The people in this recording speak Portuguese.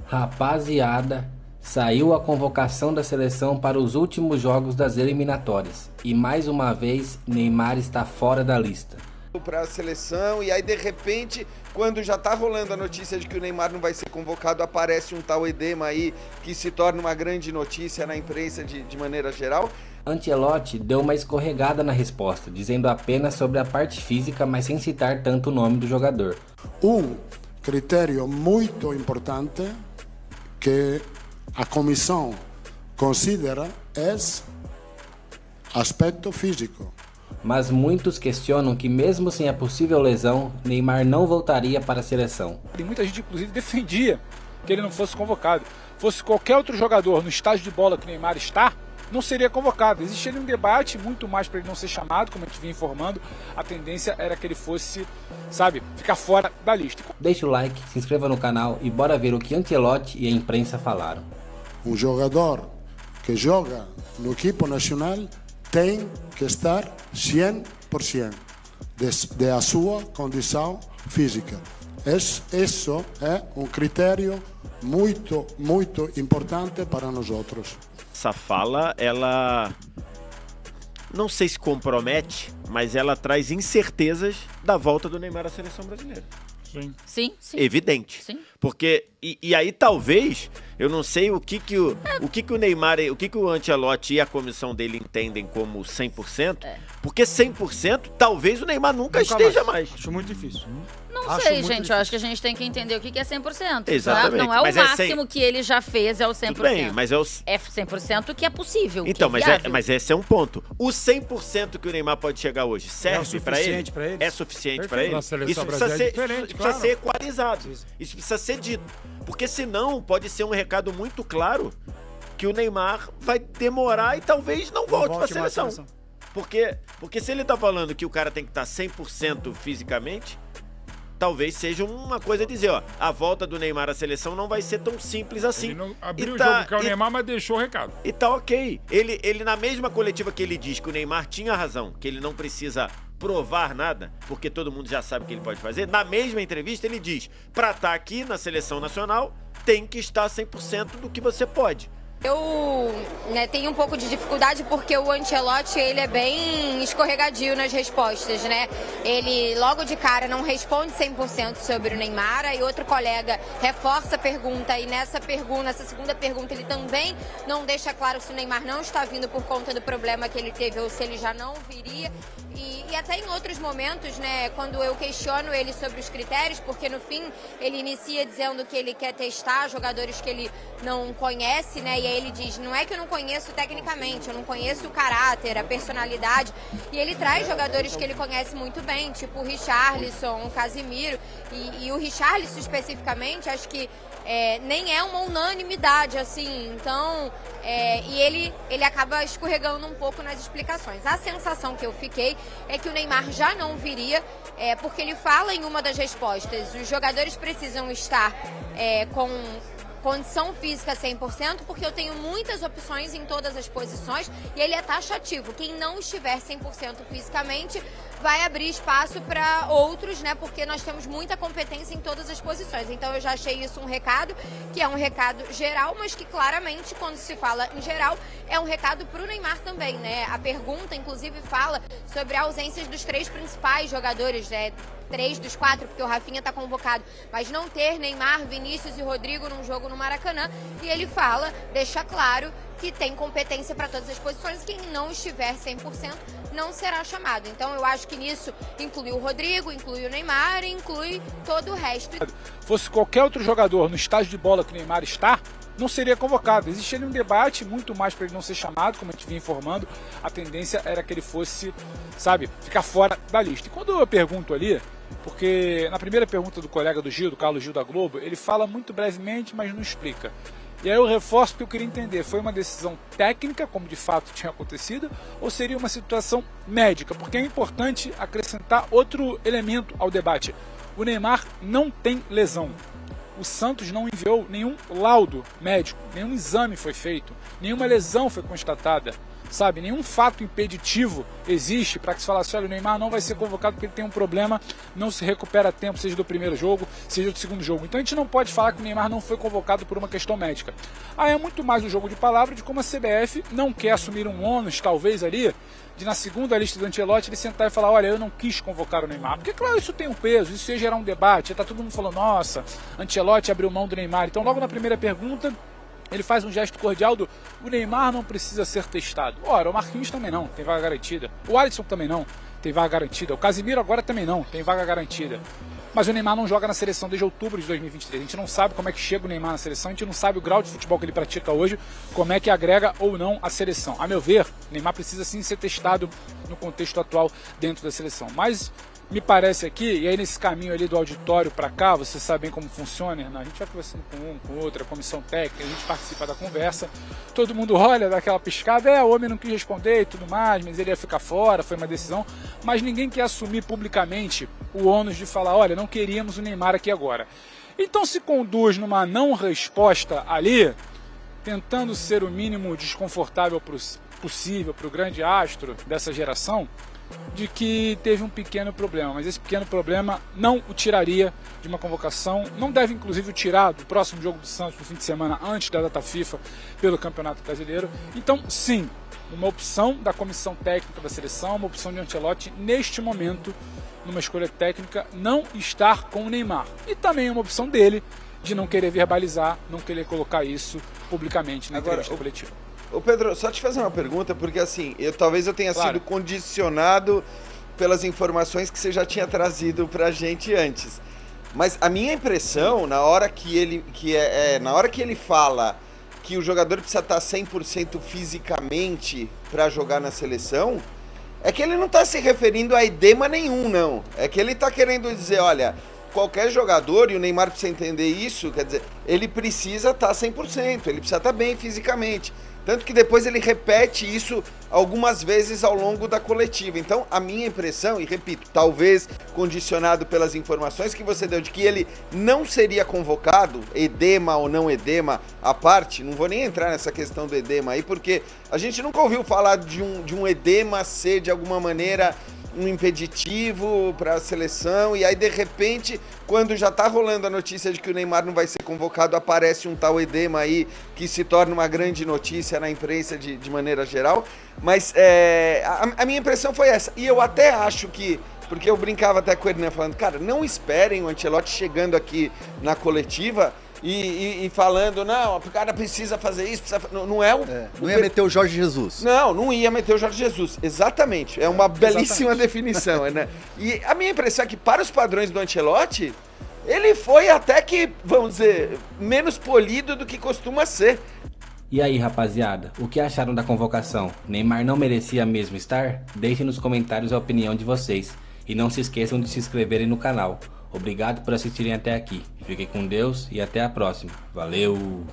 Rapaziada, saiu a convocação da seleção para os últimos jogos das eliminatórias e mais uma vez Neymar está fora da lista. Para a seleção, e aí de repente, quando já tá rolando a notícia de que o Neymar não vai ser convocado, aparece um tal edema aí que se torna uma grande notícia na imprensa de maneira geral. Ancelotti deu uma escorregada na resposta, dizendo apenas sobre a parte física, mas sem citar tanto o nome do jogador. Um critério muito importante que a comissão considera é aspecto físico. Mas muitos questionam que mesmo sem a possível lesão, Neymar não voltaria para a seleção. E muita gente inclusive defendia que ele não fosse convocado. Fosse qualquer outro jogador no estágio de bola que o Neymar está, não seria convocado. Existia um debate muito mais para ele não ser chamado, como a gente vinha informando. A tendência era que ele fosse, ficar fora da lista. Deixa o like, se inscreva no canal e bora ver o que Ancelotti e a imprensa falaram. Um jogador que joga no equipo nacional tem que estar 100% da sua condição física. Isso é um critério muito, muito importante para nós outros. Essa fala, ela não sei se compromete, mas ela traz incertezas da volta do Neymar à seleção brasileira. Sim. Evidente. Sim. Porque, e aí talvez, eu não sei o que o Neymar, o que o Ancelotti e a comissão dele entendem como 100%, porque 100% talvez o Neymar nunca esteja mais. Acho muito difícil. Não sei, gente. Eu acho que a gente tem que entender o que é 100%. Exatamente. Tá? Não é o Mas máximo que ele já fez, é o 100%. Tudo bem, mas é o... É 100% que é possível. Então, que é viável. mas esse é um ponto. O 100% que o Neymar pode chegar hoje serve para ele? É suficiente para ele? Isso precisa ser equalizado. Isso precisa ser dito. Porque senão pode ser um recado muito claro que o Neymar vai demorar e talvez não volte para a seleção. Porque se ele tá falando que o cara tem que estar 100% fisicamente, talvez seja uma coisa a dizer, ó, a volta do Neymar à seleção não vai ser tão simples assim. Ele não abriu o jogo com o Neymar, mas deixou o recado. E tá ok. Ele na mesma coletiva que ele diz que o Neymar tinha razão, que ele não precisa provar nada, porque todo mundo já sabe o que ele pode fazer, na mesma entrevista ele diz, pra estar aqui na seleção nacional, tem que estar 100% do que você pode. Eu tenho um pouco de dificuldade porque o Ancelotti, ele é bem escorregadio nas respostas, né? Ele logo de cara não responde 100% sobre o Neymar, aí outro colega reforça a pergunta e nessa segunda pergunta ele também não deixa claro se o Neymar não está vindo por conta do problema que ele teve ou se ele já não viria. E até em outros momentos, né, quando eu questiono ele sobre os critérios, porque no fim ele inicia dizendo que ele quer testar jogadores que ele não conhece, né, e aí ele diz, não é que eu não conheço tecnicamente, eu não conheço o caráter, a personalidade, e ele traz jogadores que ele conhece muito bem, tipo o Richarlison, o Casemiro, e o Richarlison especificamente, acho que nem é uma unanimidade, assim, então, e ele acaba escorregando um pouco nas explicações. A sensação que eu fiquei é que o Neymar já não viria, porque ele fala em uma das respostas, os jogadores precisam estar com condição física 100%, porque eu tenho muitas opções em todas as posições e ele é taxativo. Quem não estiver 100% fisicamente vai abrir espaço para outros, né? Porque nós temos muita competência em todas as posições. Então eu já achei isso um recado, que é um recado geral, mas que claramente, quando se fala em geral, é um recado para o Neymar também, né? A pergunta, inclusive, fala sobre a ausência dos 3 principais jogadores, né? 3 dos 4, porque o Rafinha está convocado, mas não ter Neymar, Vinícius e Rodrigo num jogo no Maracanã, e ele fala, deixa claro que tem competência para todas as posições, quem não estiver 100% não será chamado. Então eu acho que nisso inclui o Rodrigo, inclui o Neymar, inclui todo o resto. Fosse qualquer outro jogador no estágio de bola que o Neymar está, não seria convocado. Existia um debate muito mais para ele não ser chamado, como a gente vinha informando, a tendência era que ele fosse, ficar fora da lista. E quando eu pergunto ali, porque na primeira pergunta do colega do Gil, do Carlos Gil da Globo, ele fala muito brevemente, mas não explica. E aí eu reforço que eu queria entender, foi uma decisão técnica, como de fato tinha acontecido, ou seria uma situação médica? Porque é importante acrescentar outro elemento ao debate. O Neymar não tem lesão. O Santos não enviou nenhum laudo médico, nenhum exame foi feito, nenhuma lesão foi constatada. sabe? Nenhum fato impeditivo existe para que se falasse, olha, o Neymar não vai ser convocado porque ele tem um problema, não se recupera a tempo, seja do primeiro jogo, seja do segundo jogo. Então a gente não pode falar que o Neymar não foi convocado por uma questão médica. É muito mais um jogo de palavra de como a CBF não quer assumir um ônus, talvez ali, de na segunda lista do Ancelotti ele sentar e falar, olha, eu não quis convocar o Neymar. Porque, claro, isso tem um peso, isso ia gerar um debate, tá todo mundo falando, nossa, Ancelotti abriu mão do Neymar. Então logo na primeira pergunta, ele faz um gesto cordial do o Neymar não precisa ser testado. Ora, o Marquinhos também não, tem vaga garantida. O Alisson também não, tem vaga garantida. O Casemiro agora também não, tem vaga garantida. Mas o Neymar não joga na seleção desde outubro de 2023. A gente não sabe como é que chega o Neymar na seleção, a gente não sabe o grau de futebol que ele pratica hoje, como é que agrega ou não a seleção. A meu ver, o Neymar precisa sim ser testado no contexto atual dentro da seleção. Mas me parece aqui, e aí nesse caminho ali do auditório para cá, você sabe bem como funciona, Hernan? A gente vai conversando com um, com outro, a comissão técnica, a gente participa da conversa, todo mundo olha, dá aquela piscada, o homem não quis responder e tudo mais, mas ele ia ficar fora, foi uma decisão, mas ninguém quer assumir publicamente o ônus de falar, olha, não queríamos o Neymar aqui agora. Então se conduz numa não resposta ali, tentando ser o mínimo desconfortável possível para o grande astro dessa geração, de que teve um pequeno problema, mas esse pequeno problema não o tiraria de uma convocação, não deve inclusive o tirar do próximo jogo do Santos no fim de semana antes da data FIFA pelo Campeonato Brasileiro. Então sim, uma opção da comissão técnica da seleção, uma opção de Ancelotti neste momento, numa escolha técnica, não estar com o Neymar. E também uma opção dele de não querer verbalizar, não querer colocar isso publicamente na entrevista coletiva. Ô Pedro, só te fazer uma pergunta, porque assim, talvez eu tenha sido condicionado pelas informações que você já tinha trazido pra gente antes. Mas a minha impressão, na hora que ele fala que o jogador precisa estar 100% fisicamente pra jogar na seleção, é que ele não tá se referindo a edema nenhum, não. É que ele tá querendo dizer, olha, qualquer jogador, e o Neymar precisa entender isso, quer dizer, ele precisa estar 100%, ele precisa estar bem fisicamente. Tanto que depois ele repete isso algumas vezes ao longo da coletiva. Então, a minha impressão, e repito, talvez condicionado pelas informações que você deu de que ele não seria convocado, edema ou não edema à parte, não vou nem entrar nessa questão do edema aí, porque a gente nunca ouviu falar de um edema ser de alguma maneira um impeditivo para a seleção, e aí de repente, quando já tá rolando a notícia de que o Neymar não vai ser convocado, aparece um tal edema aí que se torna uma grande notícia na imprensa de maneira geral. Mas a minha impressão foi essa, e eu até acho que, porque eu brincava até com o Hernan falando, cara, não esperem o Ancelotti chegando aqui na coletiva e falando, não, o cara precisa fazer isso, não é o... Não ia meter o Jorge Jesus. Não ia meter o Jorge Jesus, exatamente, é uma belíssima definição, né? E a minha impressão é que para os padrões do Ancelotti, ele foi até que, vamos dizer, menos polido do que costuma ser. E aí, rapaziada, o que acharam da convocação? Neymar não merecia mesmo estar? Deixem nos comentários a opinião de vocês. E não se esqueçam de se inscreverem no canal. Obrigado por assistirem até aqui. Fiquem com Deus e até a próxima. Valeu!